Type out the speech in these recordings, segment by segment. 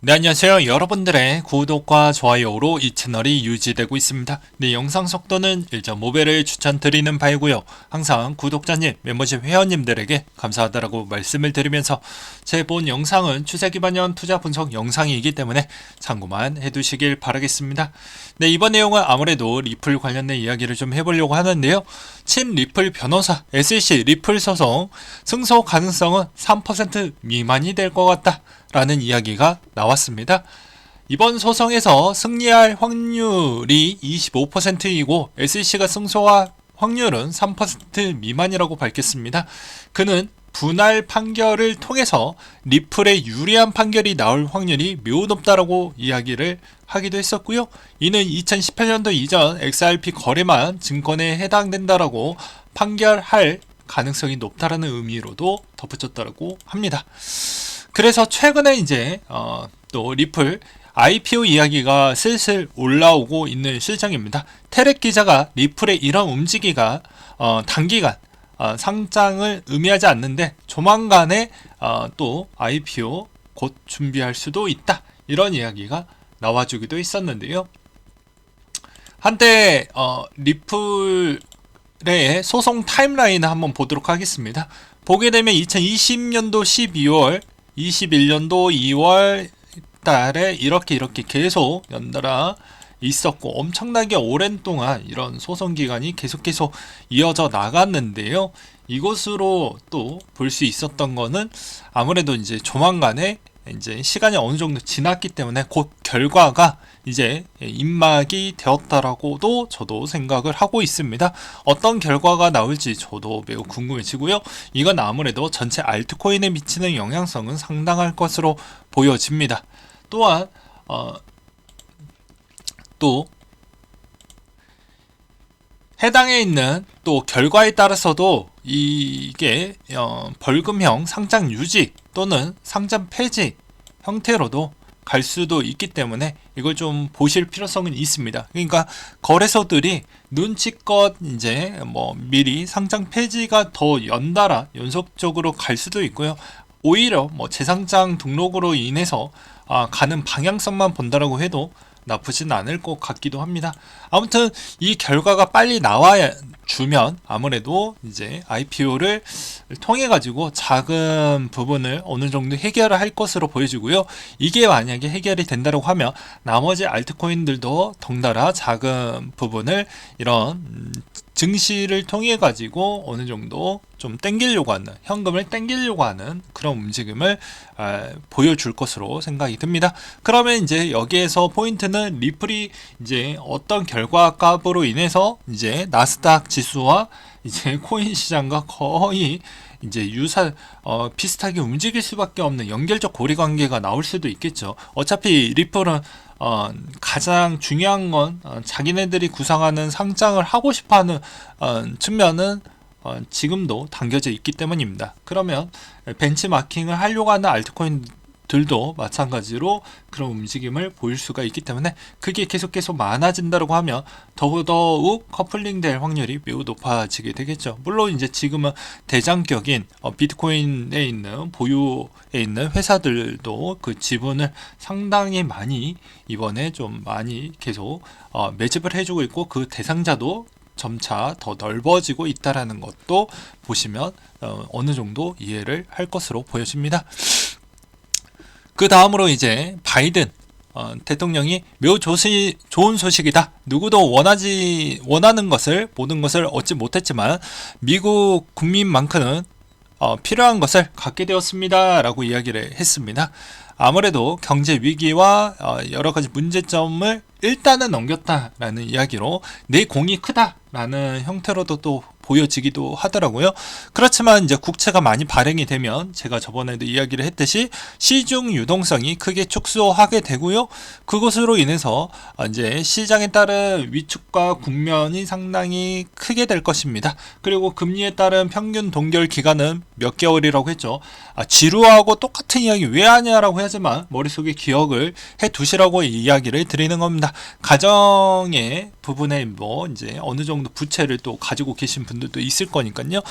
네, 안녕하세요. 여러분들의 구독과 좋아요로 이 채널이 유지되고 있습니다. 네, 영상 속도는 1.5배를 추천드리는 바이고요. 항상 구독자님, 멤버십 회원님들에게 감사하다라고 말씀을 드리면서 제 본 영상은 추세 기반형 투자 분석 영상이기 때문에 참고만 해두시길 바라겠습니다. 네, 이번 내용은 아무래도 리플 관련된 이야기를 좀 해보려고 하는데요. 친 리플 변호사 SEC 리플 소송 승소 가능성은 3% 미만이 될 것 같다 라는 이야기가 나왔습니다. 이번 소송에서 승리할 확률이 25%이고 SEC가 승소할 확률은 3% 미만이라고 밝혔습니다. 그는 분할 판결을 통해서 리플에 유리한 판결이 나올 확률이 매우 높다라고 이야기를 하기도 했었고요. 이는 2018년도 이전 XRP 거래만 증권에 해당된다라고 판결할 가능성이 높다라는 의미로도 덧붙였다고 합니다. 그래서 최근에 이제 또 리플 IPO 이야기가 슬슬 올라오고 있는 실정입니다. 테렉 기자가 리플의 이런 움직이가 단기간 상장을 의미하지 않는데 조만간에 또 IPO 곧 준비할 수도 있다, 이런 이야기가 나와주기도 했었는데요. 한때 리플의 소송 타임라인을 한번 보도록 하겠습니다. 보게 되면 2020년도 12월 21년도 2월 달에 이렇게 계속 연달아 있었고 엄청나게 오랜 동안 이런 소송 기간이 계속 이어져 나갔는데요. 이것으로 또 볼 수 있었던 거는 아무래도 이제 조만간에 이제 시간이 어느 정도 지났기 때문에 곧 결과가 이제 입막이 되었다라고도 저도 생각을 하고 있습니다. 어떤 결과가 나올지 저도 매우 궁금해지고요. 이건 아무래도 전체 알트코인에 미치는 영향성은 상당할 것으로 보여집니다. 또한 또 해당에 있는 또 결과에 따라서도 이게 벌금형 상장 유지 또는 상장 폐지 형태로도 갈 수도 있기 때문에 이걸 좀 보실 필요성은 있습니다. 그러니까 거래소들이 눈치껏 이제 미리 상장 폐지가 더 연달아 연속적으로 갈 수도 있고요. 오히려 재상장 등록으로 인해서 가는 방향성만 본다라고 해도 나쁘진 않을 것 같기도 합니다. 아무튼 이 결과가 빨리 나와야 주면 아무래도 이제 IPO를 통해 가지고 작은 부분을 어느 정도 해결을 할 것으로 보여지고요. 이게 만약에 해결이 된다고 하면 나머지 알트코인들도 덩달아 작은 부분을 이런 증시를 통해 가지고 어느 정도 좀 땡기려고 하는, 현금을 땡기려고 하는 그런 움직임을 보여줄 것으로 생각이 듭니다. 그러면 이제 여기에서 포인트는 리플이 이제 어떤 결과 값으로 인해서 이제 나스닥 지수와 이제 코인 시장과 거의 이제 비슷하게 움직일 수밖에 없는 연결적 고리 관계가 나올 수도 있겠죠. 어차피 리플은 가장 중요한 건 자기네들이 구상하는 상장을 하고 싶어하는 측면은 지금도 담겨져 있기 때문입니다. 그러면 벤치마킹을 하려고 하는 알트코인들도 마찬가지로 그런 움직임을 보일 수가 있기 때문에 그게 계속 많아진다고 하면 더더욱 커플링 될 확률이 매우 높아지게 되겠죠. 물론 이제 지금은 대장격인 비트코인에 있는 보유에 있는 회사들도 그 지분을 상당히 많이 이번에 좀 많이 계속 매집을 해주고 있고 그 대상자도 점차 더 넓어지고 있다라는 것도 보시면 어느 정도 이해를 할 것으로 보여집니다. 그 다음으로 이제 바이든 대통령이 매우 좋은 소식이다. 누구도 원하는 것을, 모든 것을 얻지 못했지만 미국 국민만큼은 필요한 것을 갖게 되었습니다 라고 이야기를 했습니다. 아무래도 경제 위기와 여러 가지 문제점을 일단은 넘겼다라는 이야기로 내 공이 크다라는 형태로도 또 보여지기도 하더라고요. 그렇지만 이제 국채가 많이 발행이 되면 제가 저번에도 이야기를 했듯이 시중 유동성이 크게 축소하게 되고요. 그것으로 인해서 이제 시장에 따른 위축과 국면이 상당히 크게 될 것입니다. 그리고 금리에 따른 평균 동결 기간은 몇 개월이라고 했죠. 지루하고 똑같은 이야기 왜 하냐라고 하지만 머릿속에 기억을 해 두시라고 이야기를 드리는 겁니다. 가정의 부분에 이제 어느 정도 부채를 또 가지고 계신 분들 분들도 있을 거니까요.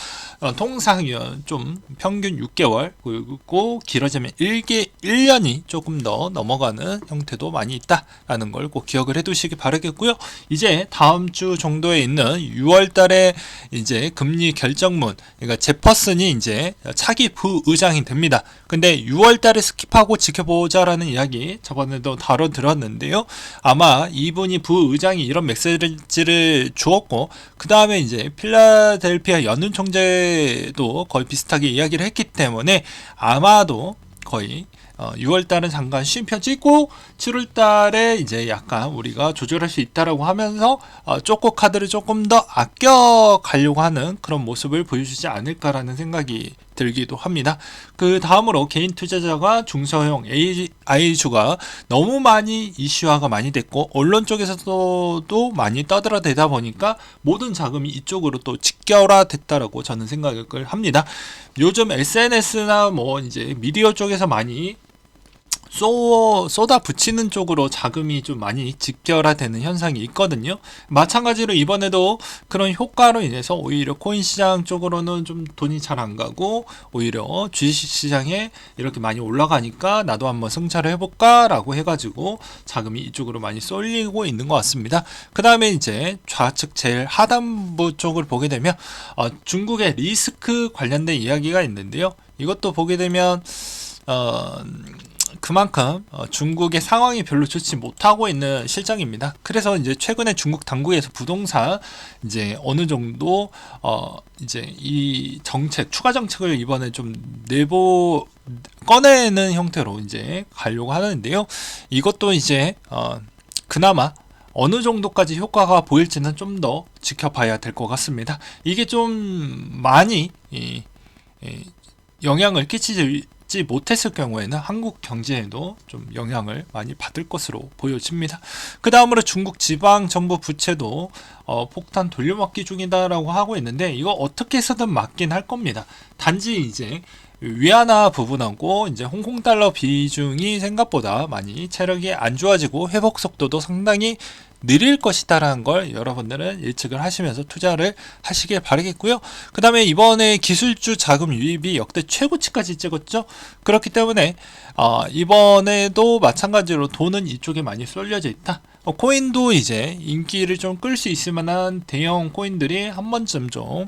통상 좀 평균 6개월 그리고 길어지면 1년이 조금 더 넘어가는 형태도 많이 있다라는 걸 꼭 기억을 해두시기 바라겠고요. 이제 다음 주 정도에 있는 6월 달에 이제 금리 결정문, 그러니까 제퍼슨이 이제 차기 부의장이 됩니다. 근데 6월 달에 스킵하고 지켜보자라는 이야기 저번에도 다뤄드렸는데요. 아마 이분이 부의장이 이런 메시지를 주었고, 그 다음에 이제 필라델피아 연은 총재도 거의 비슷하게 이야기를 했기 때문에 아마도 거의 6월달은 잠깐 쉼표 찍고 7월달에 이제 약간 우리가 조절할 수 있다라고 하면서 쪼꼬 카드를 조금 더 아껴 가려고 하는 그런 모습을 보여주지 않을까라는 생각이 들기도 합니다. 그 다음으로 개인 투자자가 중소형 AI주가 너무 많이 이슈화가 많이 됐고 언론 쪽에서도 많이 떠들어대다 보니까 모든 자금이 이쪽으로 또 직결화됐다라고 저는 생각을 합니다. 요즘 SNS나 뭐 이제 미디어 쪽에서 많이 쏟아 붙이는 쪽으로 자금이 좀 많이 직결화되는 현상이 있거든요. 마찬가지로 이번에도 그런 효과로 인해서 오히려 코인 시장 쪽으로는 좀 돈이 잘 안 가고 오히려 주식 시장에 이렇게 많이 올라가니까 나도 한번 승차를 해볼까 라고 해가지고 자금이 이쪽으로 많이 쏠리고 있는 것 같습니다. 그 다음에 이제 좌측 제일 하단부 쪽을 보게 되면 중국의 리스크 관련된 이야기가 있는데요. 이것도 보게 되면 그만큼 중국의 상황이 별로 좋지 못하고 있는 실정입니다. 그래서 이제 최근에 중국 당국에서 부동산 이제 어느 정도 이제 이 정책, 추가 정책을 이번에 좀 꺼내는 형태로 이제 가려고 하는데요. 이것도 이제 그나마 어느 정도까지 효과가 보일지는 좀 더 지켜봐야 될 것 같습니다. 이게 좀 많이 영향을 끼치지 못했을 경우에는 한국 경제에도 좀 영향을 많이 받을 것으로 보여집니다. 그 다음으로 중국 지방정부 부채도 폭탄 돌려막기 중이다라고 하고 있는데 이거 어떻게 해서든 막긴 할 겁니다. 단지 이제 위안화 부분하고 이제 홍콩 달러 비중이 생각보다 많이 체력이 안 좋아지고 회복 속도도 상당히 느릴 것이다라는 걸 여러분들은 예측을 하시면서 투자를 하시길 바라겠고요. 그 다음에 이번에 기술주 자금 유입이 역대 최고치까지 찍었죠. 그렇기 때문에 이번에도 마찬가지로 돈은 이쪽에 많이 쏠려져 있다. 코인도 이제 인기를 좀 끌 수 있을 만한 대형 코인들이 한 번쯤 좀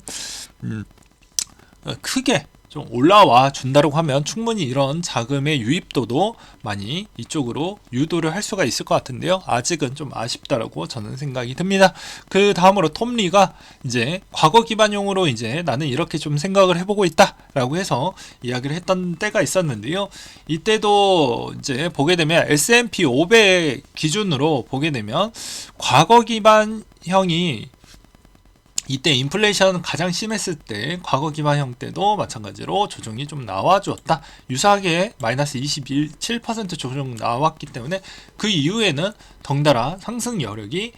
크게 좀 올라와 준다고 하면 충분히 이런 자금의 유입도도 많이 이쪽으로 유도를 할 수가 있을 것 같은데요. 아직은 좀 아쉽다라고 저는 생각이 듭니다. 그 다음으로 톰리가 이제 과거 기반용으로 이제 나는 이렇게 좀 생각을 해보고 있다라고 해서 이야기를 했던 때가 있었는데요. 이때도 이제 보게 되면 S&P 500 기준으로 보게 되면 과거 기반형이 이때 인플레이션 가장 심했을 때 과거 기반형 때도 마찬가지로 조정이 좀 나와주었다. 유사하게 마이너스 27% 조정 나왔기 때문에 그 이후에는 덩달아 상승 여력이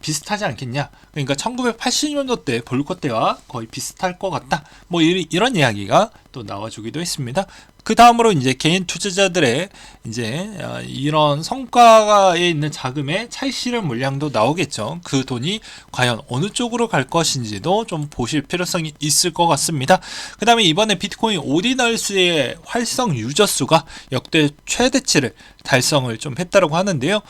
비슷하지 않겠냐. 그러니까 1980년도 때 볼코 때와 거의 비슷할 것 같다. 뭐 이런 이야기가 또 나와주기도 했습니다. 그 다음으로 이제 개인 투자자들의 이제 이런 성과에 있는 자금의 차익 실현 물량도 나오겠죠. 그 돈이 과연 어느 쪽으로 갈 것인지도 좀 보실 필요성이 있을 것 같습니다. 그 다음에 이번에 비트코인 오디널스의 활성 유저 수가 역대 최대치를 달성을 좀 했다고 하는데요.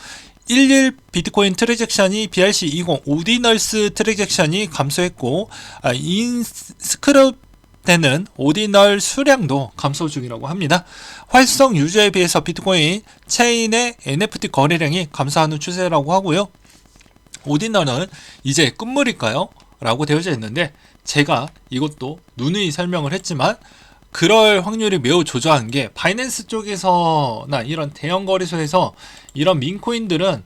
11 비트코인 트랜잭션이 BRC20 오디널스 트랜잭션이 감소했고 인스크립 되는 오디널 수량도 감소 중이라고 합니다. 활성 유저에 비해서 비트코인 체인의 NFT 거래량이 감소하는 추세라고 하고요. 오디널은 이제 끝물일까요? 라고 되어져 있는데 제가 이것도 누누이 설명을 했지만 그럴 확률이 매우 조저한 게 바이낸스 쪽에서나 이런 대형 거래소에서 이런 민코인들은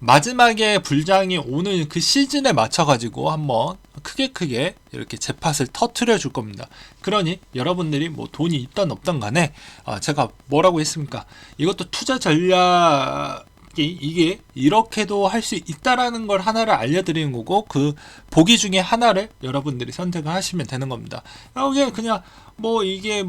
마지막에 불장이 오는 그 시즌에 맞춰가지고 한번 크게 이렇게 제팟을 터트려 줄 겁니다. 그러니 여러분들이 뭐 돈이 있던 없던 간에 제가 뭐라고 했습니까? 이것도 투자 전략이 이게 이렇게도 할 수 있다라는 걸 하나를 알려드리는 거고 그 보기 중에 하나를 여러분들이 선택을 하시면 되는 겁니다. 이게 그냥 뭐 이게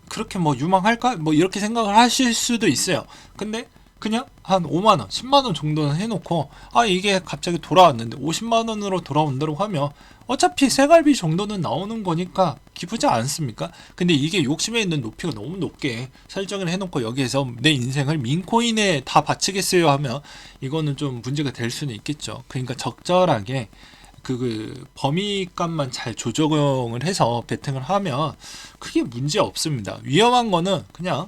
그렇게 뭐 유망할까? 뭐 이렇게 생각을 하실 수도 있어요. 근데 그냥 한 5만원, 10만원 정도는 해놓고 이게 갑자기 돌아왔는데 50만원으로 돌아온다고 하면 어차피 생활비 정도는 나오는 거니까 기쁘지 않습니까? 근데 이게 욕심에 있는 높이가 너무 높게 설정을 해놓고 여기에서 내 인생을 민코인에 다 바치겠어요 하면 이거는 좀 문제가 될 수는 있겠죠. 그러니까 적절하게 그 범위값만 잘 조정을 해서 베팅을 하면 크게 문제 없습니다. 위험한 거는 그냥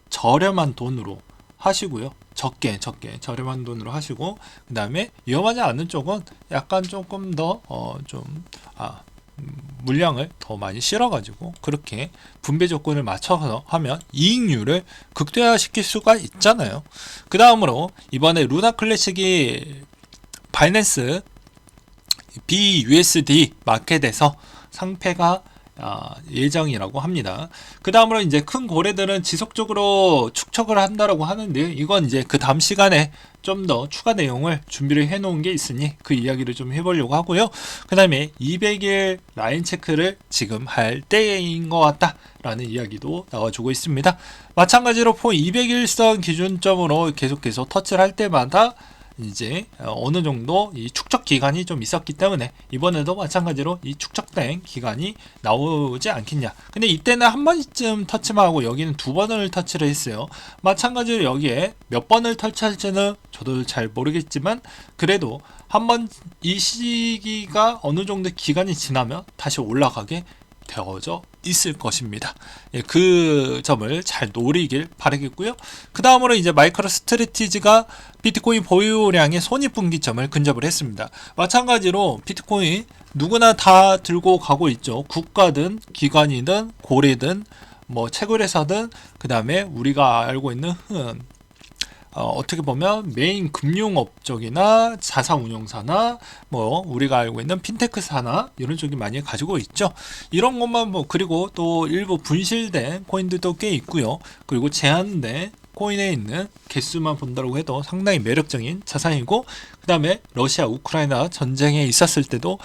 저렴한 돈으로 하시고요. 적게 저렴한 돈으로 하시고, 그 다음에 위험하지 않은 쪽은 약간 조금 더 물량을 더 많이 실어가지고 그렇게 분배 조건을 맞춰서 하면 이익률을 극대화시킬 수가 있잖아요. 그 다음으로 이번에 루나 클래식이 바이낸스 BUSD 마켓에서 상패가 예정이라고 합니다. 그 다음으로 이제 큰 고래들은 지속적으로 축적을 한다라고 하는데, 이건 이제 그 다음 시간에 좀 더 추가 내용을 준비를 해 놓은 게 있으니 그 이야기를 좀 해보려고 하고요. 그 다음에 200일 라인 체크를 지금 할 때인 것 같다 라는 이야기도 나와주고 있습니다. 마찬가지로 200일선 기준점으로 계속해서 터치를 할 때마다 이제 어느 정도 이 축적 기간이 좀 있었기 때문에 이번에도 마찬가지로 이 축적된 기간이 나오지 않겠냐. 근데 이때는 한 번쯤 터치만 하고 여기는 두 번을 터치를 했어요. 마찬가지로 여기에 몇 번을 터치할지는 저도 잘 모르겠지만 그래도 한번 이 시기가 어느 정도 기간이 지나면 다시 올라가게 되어져 있을 것입니다. 그 점을 잘 노리길 바라겠고요. 그 다음으로 이제 마이크로 스트래티지가 비트코인 보유량의 손익분기점을 근접을 했습니다. 마찬가지로 비트코인 누구나 다 들고 가고 있죠. 국가든 기관이든 고래든 뭐 채굴회사든 그 다음에 우리가 알고 있는 어떻게 보면 메인 금융업 쪽이나 자산운용사나 뭐 우리가 알고 있는 핀테크사나 이런 쪽이 많이 가지고 있죠. 이런 것만 그리고 또 일부 분실된 코인들도 꽤 있고요. 그리고 제한된 코인에 있는 개수만 본다고 해도 상당히 매력적인 자산이고, 그 다음에 러시아 우크라이나 전쟁에 있었을 때도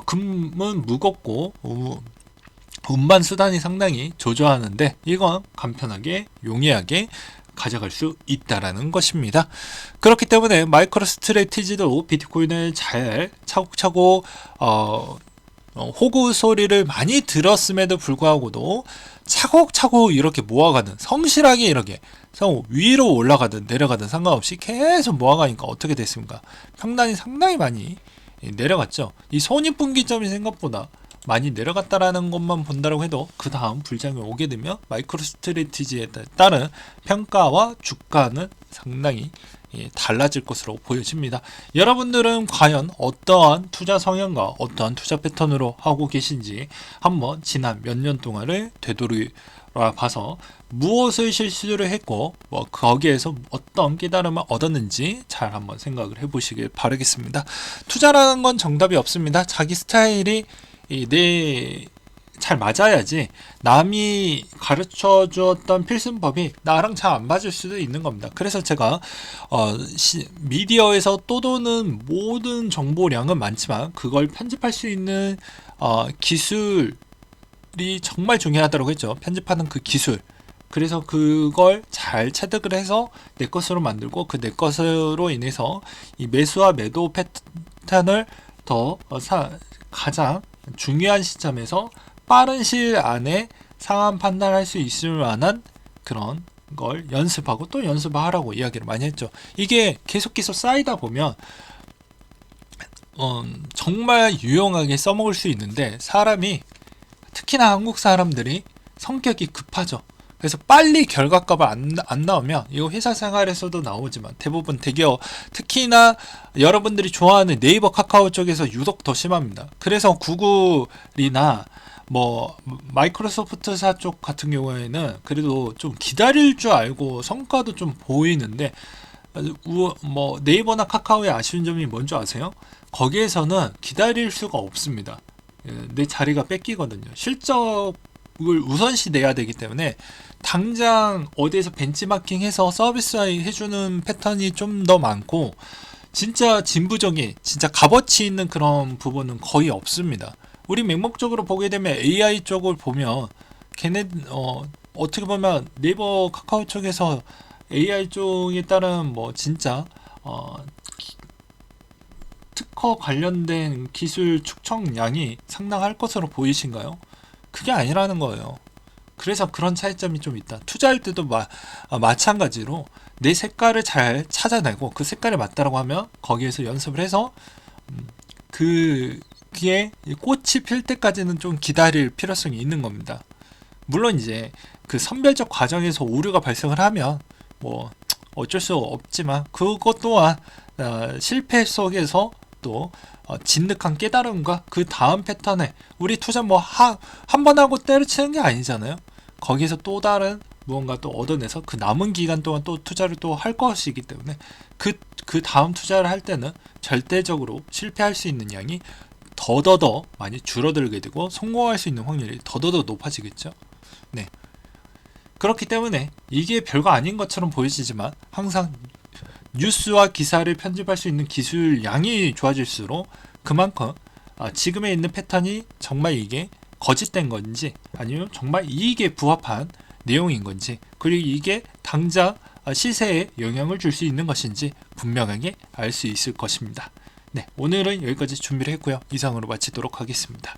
금은 무겁고 운반 수단이 상당히 조조하는데 이건 간편하게 용이하게 가져갈 수 있다라는 것입니다. 그렇기 때문에 마이크로 스트래티지도 비트코인을 잘 차곡차곡 호구 소리를 많이 들었음에도 불구하고도 차곡차곡 이렇게 모아가는, 성실하게 이렇게 위로 올라가든 내려가든 상관없이 계속 모아가니까 어떻게 됐습니까? 평단이 상당히 많이 내려갔죠. 이 손익분기점이 생각보다 많이 내려갔다라는 것만 본다고 해도 그 다음 불장이 오게 되면 마이크로 스트래티지에 따른 평가와 주가는 상당히 달라질 것으로 보여집니다. 여러분들은 과연 어떠한 투자 성향과 어떠한 투자 패턴으로 하고 계신지 한번 지난 몇 년 동안을 되돌아봐서 무엇을 실수를 했고 거기에서 어떤 깨달음을 얻었는지 잘 한번 생각을 해보시길 바라겠습니다. 투자라는 건 정답이 없습니다. 자기 스타일이 잘 맞아야지. 남이 가르쳐 주었던 필승법이 나랑 잘 안 맞을 수도 있는 겁니다. 그래서 제가 미디어에서 떠도는 모든 정보량은 많지만 그걸 편집할 수 있는 기술이 정말 중요하다고 했죠. 편집하는 그 기술. 그래서 그걸 잘 체득을 해서 내 것으로 만들고 그 내 것으로 인해서 이 매수와 매도 패턴을 더 가장 중요한 시점에서 빠른 시일 안에 상황 판단할 수 있을 만한 그런 걸 연습하고 또 연습하라고 이야기를 많이 했죠. 이게 계속해서 쌓이다 보면 정말 유용하게 써먹을 수 있는데, 사람이 특히나 한국 사람들이 성격이 급하죠. 그래서 빨리 결과값을 안 나오면, 이거 회사 생활에서도 나오지만 대부분 대기업, 특히나 여러분들이 좋아하는 네이버 카카오 쪽에서 유독 더 심합니다. 그래서 구글이나 뭐 마이크로소프트사 쪽 같은 경우에는 그래도 좀 기다릴 줄 알고 성과도 좀 보이는데, 뭐 네이버나 카카오의 아쉬운 점이 뭔지 아세요? 거기에서는 기다릴 수가 없습니다. 내 자리가 뺏기거든요. 실적을 우선시 내야 되기 때문에 당장 어디에서 벤치마킹해서 서비스 해주는 패턴이 좀 더 많고, 진짜 진부적인, 진짜 값어치 있는 그런 부분은 거의 없습니다. 우리 맹목적으로 보게 되면 AI 쪽을 보면 어떻게 보면 네이버 카카오 쪽에서 AI 쪽에 따른 뭐 진짜 특허 관련된 기술 축적량이 상당할 것으로 보이신가요? 그게 아니라는 거예요. 그래서 그런 차이점이 좀 있다. 투자할 때도 마찬가지로 내 색깔을 잘 찾아내고 그 색깔에 맞다라고 하면 거기에서 연습을 해서 그게 꽃이 필 때까지는 좀 기다릴 필요성이 있는 겁니다. 물론 이제 그 선별적 과정에서 오류가 발생을 하면 뭐 어쩔 수 없지만 그것 또한 실패 속에서 또 진득한 깨달음과 그 다음 패턴에 우리 투자 뭐 한 번 하고 때려치는 게 아니잖아요. 거기에서 또 다른 무언가 또 얻어내서 그 남은 기간 동안 또 투자를 또 할 것이기 때문에 그 다음 투자를 할 때는 절대적으로 실패할 수 있는 양이 더더더 많이 줄어들게 되고 성공할 수 있는 확률이 더더더 높아지겠죠. 네. 그렇기 때문에 이게 별거 아닌 것처럼 보이시지만 항상 뉴스와 기사를 편집할 수 있는 기술량이 좋아질수록 그만큼 지금에 있는 패턴이 정말 이게 거짓된 건지 아니면 정말 이익에 부합한 내용인 건지 그리고 이게 당장 시세에 영향을 줄 수 있는 것인지 분명하게 알 수 있을 것입니다. 네, 오늘은 여기까지 준비를 했고요. 이상으로 마치도록 하겠습니다.